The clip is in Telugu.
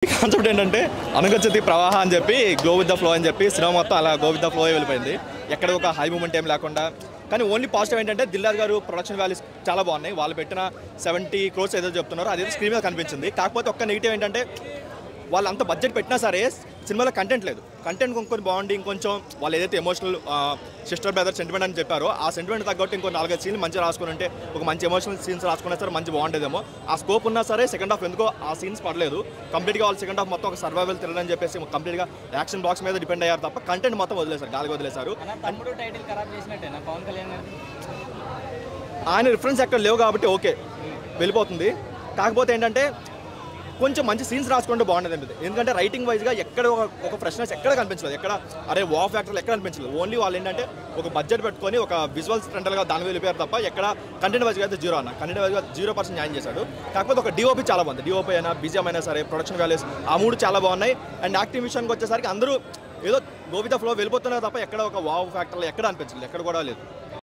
కాన్సెప్ట్ ఏంటంటే అనుగచ్చతి ప్రవాహ అని చెప్పి గో విత్ ద ఫ్లో అని చెప్పి సినిమా మొత్తం అలా గో విత్ ద ఫ్లో వెళ్ళిపోయింది. ఎక్కడ ఒక హై మూమెంట్ ఏం లేకుండా. కానీ ఓన్లీ పాజిటివ్ ఏంటంటే దిల్రాజు గారు ప్రొడక్షన్ వాల్యూస్ చాలా బాగున్నాయి. వాళ్ళు పెట్టిన 70 crores ఏదో చెప్తున్నారో అదేదో స్క్రీన్ మీద కనిపించింది. కాకపోతే ఒక్క నెగిటివ్ ఏంటంటే వాళ్ళు అంత బడ్జెట్ పెట్టినా సరే సినిమాలో కంటెంట్ లేదు. కంటెంట్ ఇంకొంచెం బాగుండి ఇంకొంచెం వాళ్ళు ఏదైతే ఎమోషనల్ సిస్టర్ బ్రదర్ సెంటిమెంట్ అని చెప్పారో ఆ సెంటిమెంట్ తగ్గట్టు ఇంకో 4-5 సీన్లు మంచిగా రాసుకుని ఉంటే ఒక మంచి ఎమోషనల్ సీన్స్ రాసుకున్నా సరే మంచి బాగుండేదేమో. ఆ స్కోప్ ఉన్నా సరే సెకండ్ హాఫ్ ఎందుకో ఆ సీన్స్ పడలేదు. కంప్లీట్గా వాళ్ళు సెకండ్ హాఫ్ మొత్తం ఒక సర్వైవల్ థ్రిల్లర్ అని చెప్పేసి కంప్లీట్గా యాక్షన్ బాక్స్ మీద డిపెండ్ అయ్యారు తప్ప కంటెంట్ మొత్తం వదిలేశారు, గాలికి వదిలేశారు. ఆయన రిఫరెన్స్ ఎక్కడ లేవు కాబట్టి ఓకే వెళ్ళిపోతుంది. కాకపోతే ఏంటంటే కొంచెం మంచి సీన్స్ రాసుకుంటే బాగుండేది అనిపిస్తుంది. ఎందుకంటే రైటింగ్ వైజ్గా ఎక్కడ ఒక ఫ్రెష్నెస్ ఎక్కడ కనిపించలేదు. ఎక్కడ అరే వా ఫ్యాక్టర్లు ఎక్కడ కనిపించలేదు. ఓన్లీ వాళ్ళు ఏంటంటే ఒక బడ్జెట్ పెట్టుకొని ఒక విజువల్స్ ఫ్రంటల్గా దాని మీద వెళ్ళిపోయారు తప్ప ఎక్కడ కంటెంట్ వైజ్గా అయితే జీరో అన్న. కంటెంట్ వైజ్గా 0% న్యాయం చేశాడు. కాకపోతే ఒక డిఓపి చాలా బాగుంది. డిఓపి అయినా బీజిఎం అయినా సరే ప్రొడక్షన్ వాల్యూస్ ఆ మూడు చాలా బాగున్నాయి. అండ్ యాక్టింగ్ విషయానికి వచ్చేసరికి అందరూ ఏదో గో విత్ ద ఫ్లో వెళ్ళిపోతున్నారు తప్ప ఎక్కడ ఒక వావ్ ఫ్యాక్టర్లు ఎక్కడ అనిపించలేదు, ఎక్కడ కూడా లేదు.